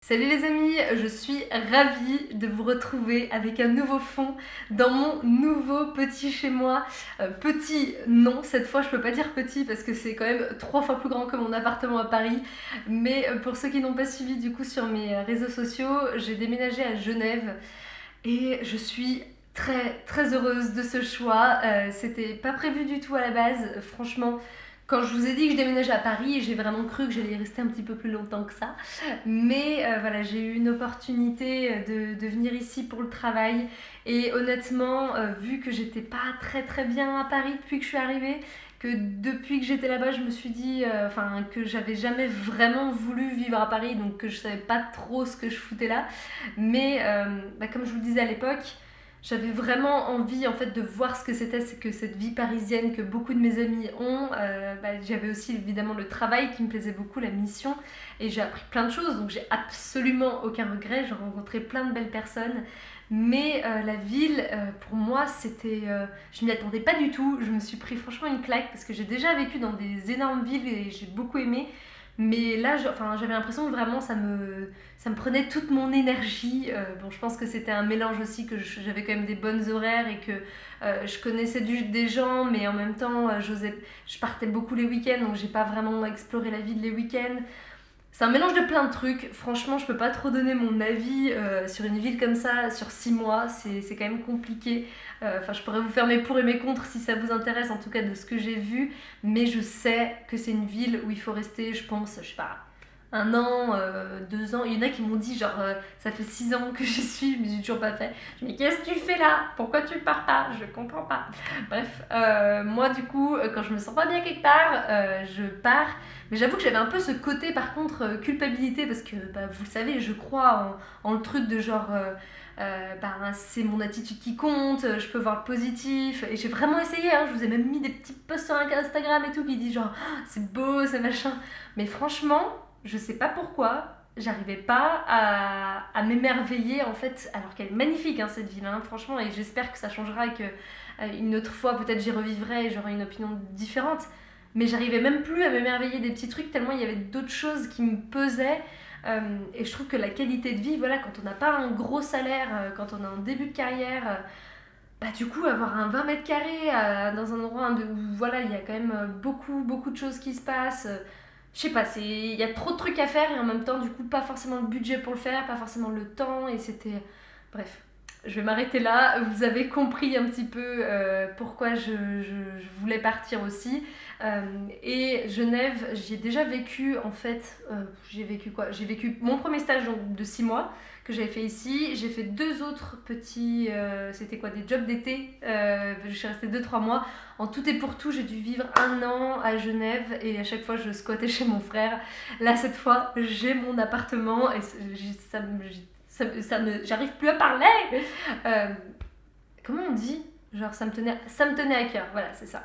Salut les amis, je suis ravie de vous retrouver avec un nouveau fond dans mon nouveau petit chez moi. Petit, non, cette fois je peux pas dire petit parce que c'est quand même 3 fois plus grand que mon appartement à Paris. Mais pour ceux qui n'ont pas suivi du coup sur mes réseaux sociaux, j'ai déménagé à Genève et je suis très heureuse de ce choix. C'était pas prévu du tout à la base, franchement. Quand je vous ai dit que je déménageais à Paris, j'ai vraiment cru que j'allais y rester un petit peu plus longtemps que ça. Mais voilà, j'ai eu une opportunité de venir ici pour le travail. Et honnêtement, vu que j'étais pas très bien à Paris depuis que je suis arrivée, que depuis que j'étais là-bas, je me suis dit que j'avais jamais vraiment voulu vivre à Paris, donc que je savais pas trop ce que je foutais là. Mais comme je vous le disais à l'époque, j'avais vraiment envie en fait de voir ce que c'était, c'est que cette vie parisienne que beaucoup de mes amis ont. J'avais aussi évidemment le travail qui me plaisait beaucoup, la mission, et j'ai appris plein de choses, donc j'ai absolument aucun regret. J'ai rencontré plein de belles personnes, mais la ville, pour moi, je m'y attendais pas du tout. Je me suis pris franchement une claque parce que j'ai déjà vécu dans des énormes villes et j'ai beaucoup aimé. Mais là, j'avais l'impression que vraiment ça me prenait toute mon énergie. Bon, je pense que c'était un mélange aussi, que j'avais quand même des bonnes horaires et que je connaissais des gens, mais en même temps, je partais beaucoup les week-ends, donc j'ai pas vraiment exploré la ville les week-ends. C'est un mélange de plein de trucs. Franchement, je peux pas trop donner mon avis sur une ville comme ça, sur 6 mois. C'est quand même compliqué. Je pourrais vous faire mes pour et mes contre si ça vous intéresse, en tout cas de ce que j'ai vu. Mais je sais que c'est une ville où il faut rester, je pense, je sais pas, 1 an, 2 ans. Il y en a qui m'ont dit, genre, ça fait 6 ans que j'y suis, mais j'ai toujours pas fait. Je me dis, mais qu'est-ce que tu fais là? Pourquoi tu pars pas? Je comprends pas. Bref, moi, du coup, quand je me sens pas bien quelque part, je pars. Mais j'avoue que j'avais un peu ce côté, par contre, culpabilité, parce que, vous le savez, je crois en le truc de genre. C'est mon attitude qui compte, je peux voir le positif, et j'ai vraiment essayé, hein, je vous ai même mis des petits posts sur Instagram et tout qui disent genre ah, c'est beau, c'est machin, mais franchement, je sais pas pourquoi, j'arrivais pas à m'émerveiller en fait, alors qu'elle est magnifique, hein, cette ville, hein, franchement, et j'espère que ça changera et que une autre fois peut-être j'y revivrai et j'aurai une opinion différente, mais j'arrivais même plus à m'émerveiller des petits trucs tellement il y avait d'autres choses qui me pesaient. Et je trouve que la qualité de vie, voilà, quand on n'a pas un gros salaire, quand on est en début de carrière, du coup, avoir un 20 mètres carrés dans un endroit où voilà, il y a quand même beaucoup de choses qui se passent. Je sais pas, il y a trop de trucs à faire et en même temps, du coup, pas forcément le budget pour le faire, pas forcément le temps, et c'était. Bref. Je vais m'arrêter là. Vous avez compris un petit peu pourquoi je voulais partir aussi. Et Genève, j'y ai déjà vécu en fait. J'ai vécu quoi? J'ai vécu mon premier stage de 6 mois que j'avais fait ici. J'ai fait 2 autres petits. C'était quoi? Des jobs d'été. Je suis restée 2-3 mois. En tout et pour tout, j'ai dû vivre 1 an à Genève et à chaque fois, je squattais chez mon frère. Là, cette fois, j'ai mon appartement et j'arrive plus à parler. Euh, Comment on dit? Genre, ça me tenait à cœur, voilà, c'est ça.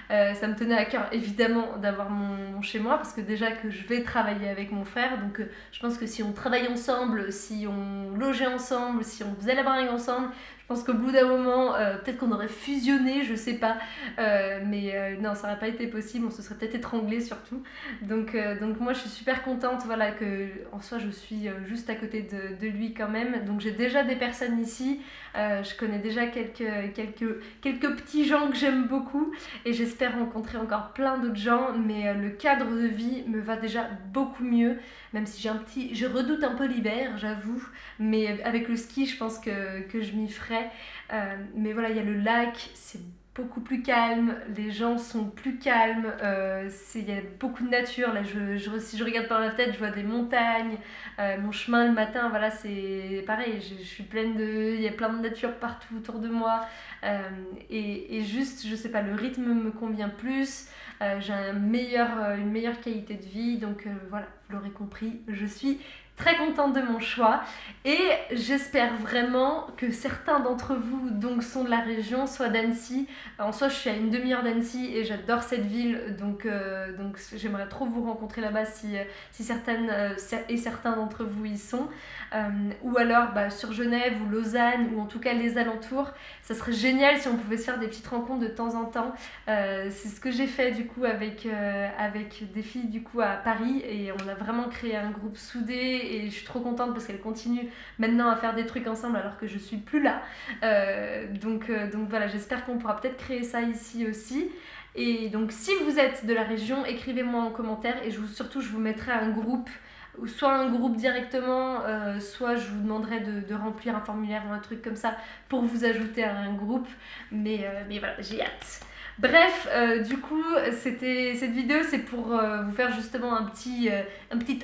Ça me tenait à cœur, évidemment, d'avoir mon chez moi, parce que déjà que je vais travailler avec mon frère, donc je pense que si on travaillait ensemble, si on logeait ensemble, si on faisait la bringue ensemble, je pense qu'au bout d'un moment, peut-être qu'on aurait fusionné, je sais pas. Mais non, ça n'aurait pas été possible, on se serait peut-être étranglé surtout. Donc moi, je suis super contente, voilà, que en soi, je suis juste à côté de lui quand même. Donc j'ai déjà des personnes ici. Je connais déjà quelques petits gens que j'aime beaucoup et j'espère rencontrer encore plein d'autres gens, mais le cadre de vie me va déjà beaucoup mieux, même si je redoute un peu l'hiver, j'avoue, mais avec le ski, je pense que je m'y ferai. Mais voilà, il y a le lac, c'est beaucoup plus calme, les gens sont plus calmes, il y a beaucoup de nature. Là, si je regarde par la tête, je vois des montagnes, mon chemin le matin, voilà, c'est pareil, je suis il y a plein de nature partout autour de moi, et juste, je sais pas, le rythme me convient plus, j'ai une meilleure qualité de vie, donc voilà, vous l'aurez compris, je suis très contente de mon choix et j'espère vraiment que certains d'entre vous donc sont de la région, soit d'Annecy. En soi, je suis à une demi-heure d'Annecy et j'adore cette ville, donc j'aimerais trop vous rencontrer là-bas si certaines et certains d'entre vous y sont. Ou alors sur Genève ou Lausanne ou en tout cas les alentours. Ça serait génial si on pouvait se faire des petites rencontres de temps en temps. C'est ce que j'ai fait du coup avec des filles du coup à Paris et on a vraiment créé un groupe soudé et je suis trop contente parce qu'elle continue maintenant à faire des trucs ensemble alors que je suis plus là. Donc voilà, j'espère qu'on pourra peut-être créer ça ici aussi. Et donc si vous êtes de la région, écrivez-moi en commentaire et surtout je vous mettrai un groupe, ou soit un groupe directement, soit je vous demanderai de remplir un formulaire ou un truc comme ça pour vous ajouter à un groupe. Mais voilà, j'ai hâte. Bref, du coup, cette vidéo, c'est pour vous faire justement un petit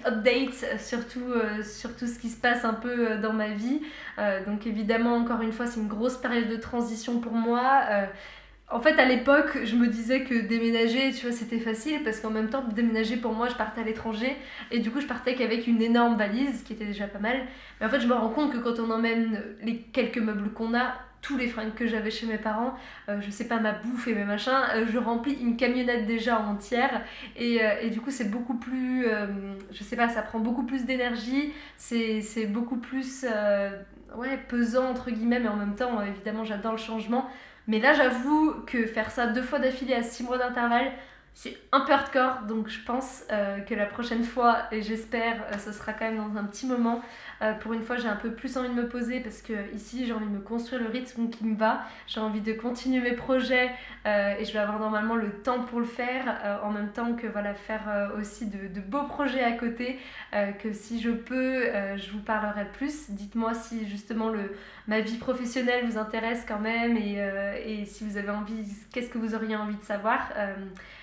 update sur tout ce qui se passe un peu dans ma vie. Donc évidemment, encore une fois, c'est une grosse période de transition pour moi. En fait, à l'époque, je me disais que déménager, tu vois, c'était facile parce qu'en même temps, déménager pour moi, je partais à l'étranger et du coup, je partais qu'avec une énorme valise, qui était déjà pas mal. Mais en fait, je me rends compte que quand on emmène les quelques meubles qu'on a, tous les fringues que j'avais chez mes parents, je sais pas, ma bouffe et mes machins, je remplis une camionnette déjà entière et du coup, c'est beaucoup plus, je sais pas, ça prend beaucoup plus d'énergie, c'est beaucoup plus, ouais, pesant entre guillemets, mais en même temps, évidemment, j'adore le changement. Mais là, j'avoue que faire ça 2 fois d'affilée à 6 mois d'intervalle, c'est un peu hardcore. Donc je pense que la prochaine fois, et j'espère, ce sera quand même dans un petit moment. Pour une fois, j'ai un peu plus envie de me poser parce que ici, j'ai envie de me construire le rythme qui me va. J'ai envie de continuer mes projets et je vais avoir normalement le temps pour le faire. En même temps que voilà, faire aussi de beaux projets à côté. Que si je peux, je vous parlerai plus. Dites-moi si justement ma vie professionnelle vous intéresse quand même et si vous avez envie, qu'est-ce que vous auriez envie de savoir.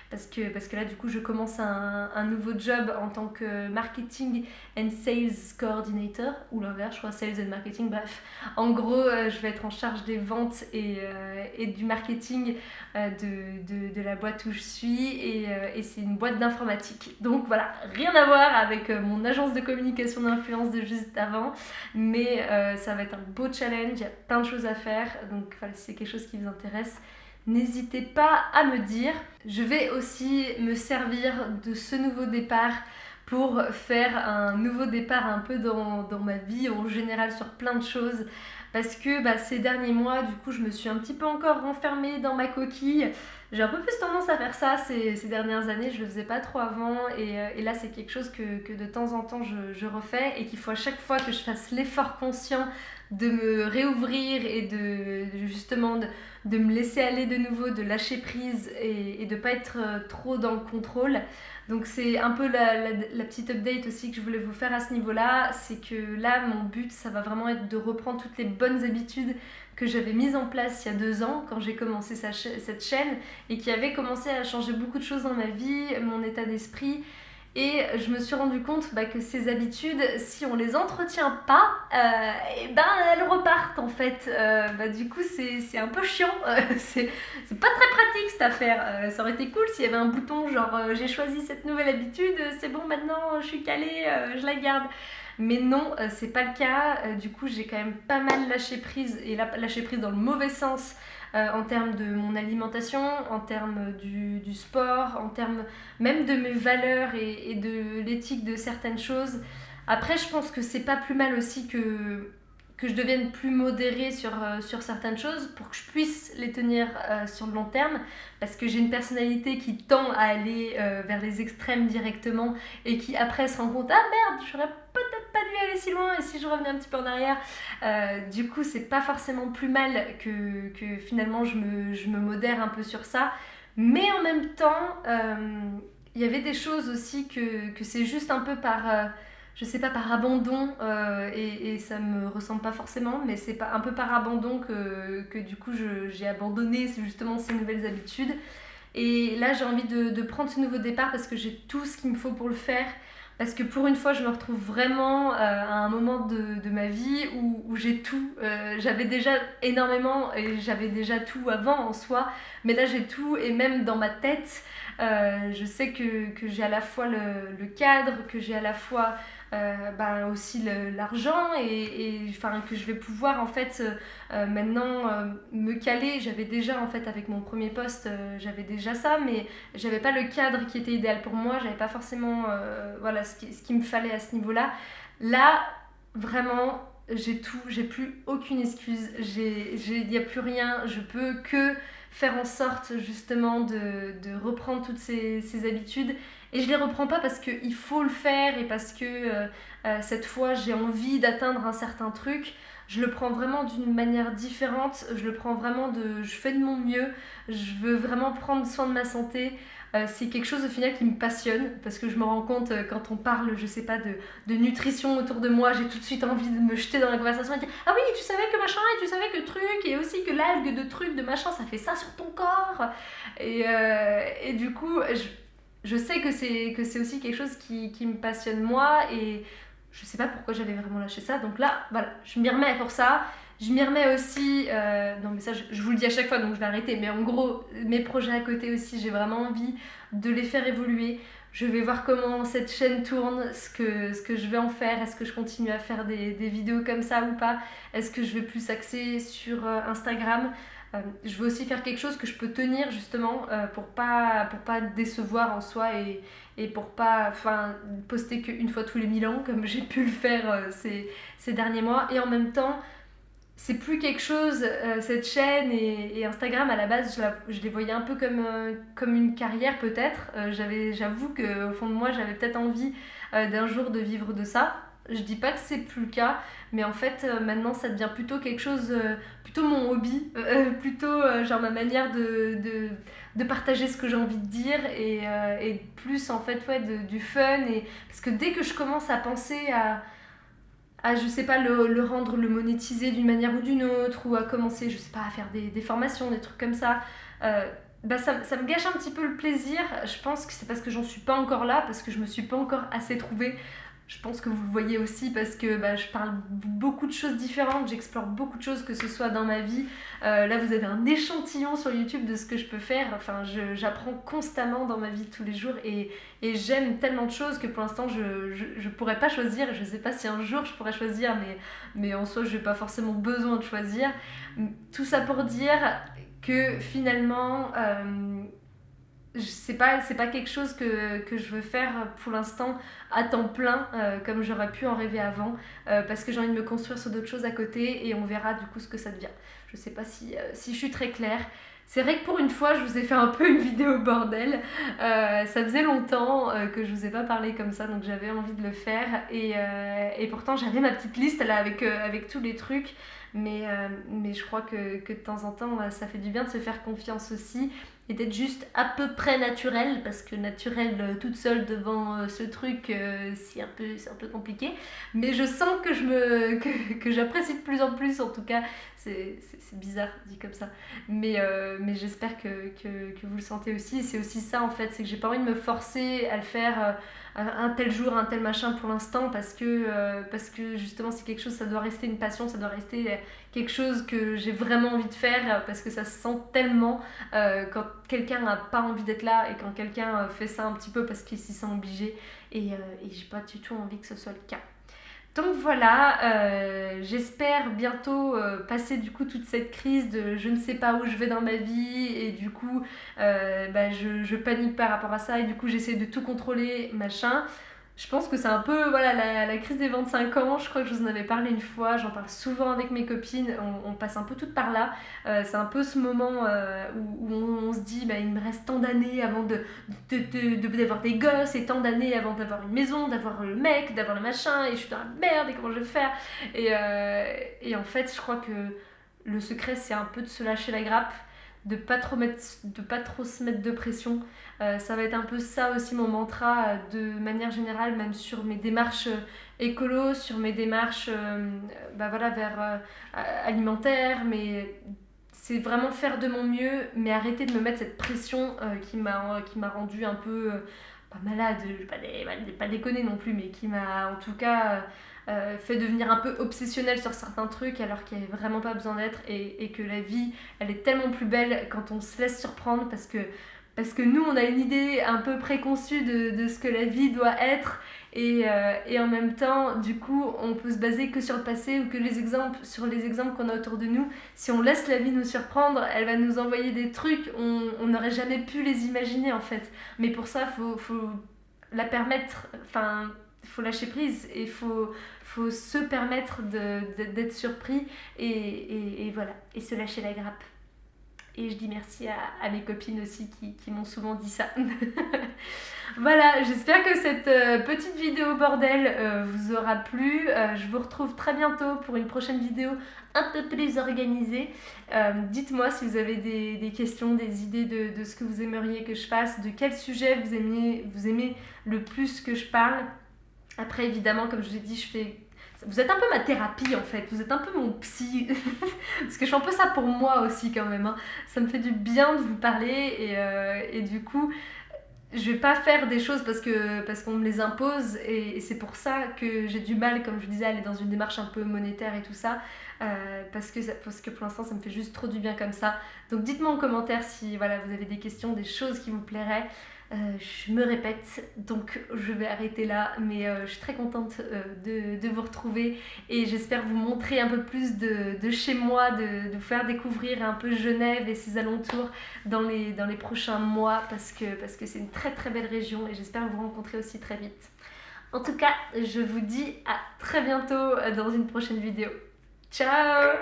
Parce que là, du coup, je commence un nouveau job en tant que marketing and sales coordinator, ou l'inverse, je crois, sales and marketing, bref. En gros, je vais être en charge des ventes et du marketing de la boîte où je suis, et c'est une boîte d'informatique. Donc voilà, rien à voir avec mon agence de communication d'influence de juste avant, mais ça va être un beau challenge, il y a plein de choses à faire, donc voilà, si c'est quelque chose qui vous intéresse, n'hésitez pas à me dire. Je vais aussi me servir de ce nouveau départ pour faire un nouveau départ un peu dans ma vie en général sur plein de choses. Parce que ces derniers mois, du coup, je me suis un petit peu encore renfermée dans ma coquille. J'ai un peu plus tendance à faire ça ces dernières années, je le faisais pas trop avant. Et là, c'est quelque chose que de temps en temps, je refais et qu'il faut à chaque fois que je fasse l'effort conscient de me réouvrir et justement de me laisser aller de nouveau, de lâcher prise et de pas être trop dans le contrôle. Donc c'est un peu la petite update aussi que je voulais vous faire à ce niveau-là, c'est que là mon but ça va vraiment être de reprendre toutes les bonnes habitudes que j'avais mises en place il y a 2 ans quand j'ai commencé cette chaîne et qui avait commencé à changer beaucoup de choses dans ma vie, mon état d'esprit. Et je me suis rendu compte que ces habitudes, si on les entretient pas, elles repartent en fait. Du coup, c'est un peu chiant. C'est pas très pratique cette affaire. Ça aurait été cool s'il y avait un bouton genre j'ai choisi cette nouvelle habitude, c'est bon maintenant, je suis calée, je la garde. Mais non, c'est pas le cas. Du coup, j'ai quand même pas mal lâché prise, et là, lâché prise dans le mauvais sens. En termes de mon alimentation, en termes du sport, en termes même de mes valeurs et de l'éthique de certaines choses. Après, je pense que c'est pas plus mal aussi que je devienne plus modérée sur certaines choses pour que je puisse les tenir sur le long terme, parce que j'ai une personnalité qui tend à aller vers les extrêmes directement et qui après se rend compte « Ah merde, j'aurais peut-être pas dû aller si loin et si je revenais un petit peu en arrière ». Du coup, c'est pas forcément plus mal que finalement je me modère un peu sur ça, mais en même temps, il y avait des choses aussi que c'est juste un peu je sais pas, par abandon, et ça me ressemble pas forcément, mais c'est un peu par abandon que du coup j'ai abandonné justement ces nouvelles habitudes. Et là j'ai envie de prendre ce nouveau départ parce que j'ai tout ce qu'il me faut pour le faire. Parce que pour une fois, je me retrouve vraiment à un moment de ma vie où j'ai tout. J'avais déjà énormément et j'avais déjà tout avant en soi, mais là j'ai tout, et même dans ma tête, je sais que j'ai à la fois le cadre, que j'ai à la fois aussi l'argent et que je vais pouvoir en fait maintenant me caler. J'avais déjà en fait avec mon premier poste, j'avais déjà ça, mais j'avais pas le cadre qui était idéal pour moi, j'avais pas forcément ce qu'il me fallait à ce niveau-là. Là, vraiment, j'ai tout, j'ai plus aucune excuse, il n'y a plus rien, je peux que faire en sorte justement de reprendre toutes ces habitudes Et je les reprends pas parce qu'il faut le faire et parce que cette fois j'ai envie d'atteindre un certain truc. Je le prends vraiment d'une manière différente, je le prends vraiment je fais de mon mieux, je veux vraiment prendre soin de ma santé. C'est quelque chose au final qui me passionne parce que je me rends compte quand on parle, je sais pas, de nutrition autour de moi, j'ai tout de suite envie de me jeter dans la conversation et dire ah oui, tu savais que machin, et tu savais que truc, et aussi que l'algue de truc, de machin, ça fait ça sur ton corps. Et du coup, je sais que c'est aussi quelque chose qui me passionne moi et je sais pas pourquoi j'avais vraiment lâché ça. Donc là, voilà, je m'y remets pour ça. Je m'y remets aussi, non mais ça je vous le dis à chaque fois donc je vais arrêter, mais en gros mes projets à côté aussi j'ai vraiment envie de les faire évoluer. Je vais voir comment cette chaîne tourne, ce que je vais en faire, est-ce que je continue à faire des vidéos comme ça ou pas, est-ce que je vais plus axer sur Instagram. Je veux aussi faire quelque chose que je peux tenir justement pour pas décevoir en soi et pour pas poster qu'une fois tous les 1000 ans comme j'ai pu le faire ces derniers mois. Et en même temps, c'est plus quelque chose, cette chaîne et Instagram à la base, je les voyais un peu comme une carrière peut-être. J'avoue qu'au fond de moi, j'avais peut-être envie d'un jour de vivre de ça. Je dis pas que c'est plus le cas, mais en fait maintenant ça devient plutôt quelque chose, plutôt mon hobby, plutôt genre ma manière de partager ce que j'ai envie de dire et plus en fait ouais, du fun. Parce que dès que je commence à penser à je sais pas, le rendre, le monétiser d'une manière ou d'une autre, ou à commencer, je sais pas, à faire des formations, des trucs comme ça, ça me gâche un petit peu le plaisir. Je pense que c'est parce que j'en suis pas encore là, parce que je me suis pas encore assez trouvée. Je pense que vous le voyez aussi parce que je parle beaucoup de choses différentes, j'explore beaucoup de choses, que ce soit dans ma vie. Là, vous avez un échantillon sur YouTube de ce que je peux faire. Enfin, j'apprends constamment dans ma vie de tous les jours et j'aime tellement de choses que pour l'instant, je pourrais pas choisir. Je sais pas si un jour je pourrais choisir, mais en soi, je n'ai pas forcément besoin de choisir. Tout ça pour dire que finalement... c'est pas quelque chose que je veux faire pour l'instant à temps plein comme j'aurais pu en rêver avant parce que j'ai envie de me construire sur d'autres choses à côté et on verra du coup ce que ça devient. Je sais pas si je suis très claire. C'est vrai que pour une fois je vous ai fait un peu une vidéo bordel, ça faisait longtemps que je vous ai pas parlé comme ça donc j'avais envie de le faire et pourtant j'avais ma petite liste là avec tous les trucs. Mais je crois que de temps en temps ça fait du bien de se faire confiance aussi et d'être juste à peu près naturelle parce que naturelle toute seule devant ce truc c'est un peu compliqué, mais je sens que j'apprécie de plus en plus. En tout cas c'est bizarre dit comme ça, mais j'espère que vous le sentez aussi. C'est aussi ça en fait, c'est que j'ai pas envie de me forcer à le faire un tel jour, un tel machin pour l'instant parce que justement c'est quelque chose, ça doit rester une passion, ça doit rester quelque chose que j'ai vraiment envie de faire parce que ça se sent tellement quand quelqu'un n'a pas envie d'être là et quand quelqu'un fait ça un petit peu parce qu'il s'y sent obligé et j'ai pas du tout envie que ce soit le cas. Donc voilà, j'espère bientôt passer du coup toute cette crise de je ne sais pas où je vais dans ma vie et du coup je panique par rapport à ça et du coup j'essaie de tout contrôler, machin. Je pense que c'est un peu voilà, la crise des 25 ans, je crois que je vous en avais parlé une fois, j'en parle souvent avec mes copines, on passe un peu toutes par là. C'est un peu ce moment où on se dit il me reste tant d'années avant d'avoir des gosses et tant d'années avant d'avoir une maison, d'avoir le mec, d'avoir le machin et je suis dans la merde et comment je vais faire. Et en fait je crois que le secret c'est un peu de se lâcher la grappe, de pas trop se mettre de pression. Ça va être un peu ça aussi mon mantra de manière générale, même sur mes démarches écolo, sur mes démarches vers alimentaire, mais c'est vraiment faire de mon mieux, mais arrêter de me mettre cette pression qui m'a rendue un peu pas malade, je vais pas déconner non plus, mais qui m'a en tout cas fait devenir un peu obsessionnelle sur certains trucs alors qu'il n'y avait vraiment pas besoin d'être et que la vie elle est tellement plus belle quand on se laisse surprendre parce que nous on a une idée un peu préconçue de ce que la vie doit être et en même temps du coup on peut se baser que sur le passé ou que sur les exemples qu'on a autour de nous. Si on laisse la vie nous surprendre, elle va nous envoyer des trucs on n'aurait jamais pu les imaginer en fait, mais pour ça faut la permettre, enfin faut lâcher prise et faut se permettre d'être surpris et voilà, et se lâcher la grappe. Et je dis merci à mes copines aussi qui m'ont souvent dit ça. Voilà, j'espère que cette petite vidéo bordel vous aura plu. Je vous retrouve très bientôt pour une prochaine vidéo un peu plus organisée. Dites-moi si vous avez des questions, des idées de ce que vous aimeriez que je fasse, de quel sujet vous aimez le plus que je parle. Après, évidemment, comme je vous ai dit, vous êtes un peu ma thérapie en fait, vous êtes un peu mon psy, parce que je fais un peu ça pour moi aussi quand même, hein. Ça me fait du bien de vous parler et du coup, je vais pas faire des choses parce qu'on me les impose et c'est pour ça que j'ai du mal, comme je disais, à aller dans une démarche un peu monétaire et tout ça, parce que pour l'instant ça me fait juste trop du bien comme ça. Donc dites-moi en commentaire si voilà, vous avez des questions, des choses qui vous plairaient. Je me répète, donc je vais arrêter là, mais je suis très contente de vous retrouver et j'espère vous montrer un peu plus de chez moi, de vous faire découvrir un peu Genève et ses alentours dans les prochains mois parce que c'est une très très belle région et j'espère vous rencontrer aussi très vite. En tout cas, je vous dis à très bientôt dans une prochaine vidéo. Ciao!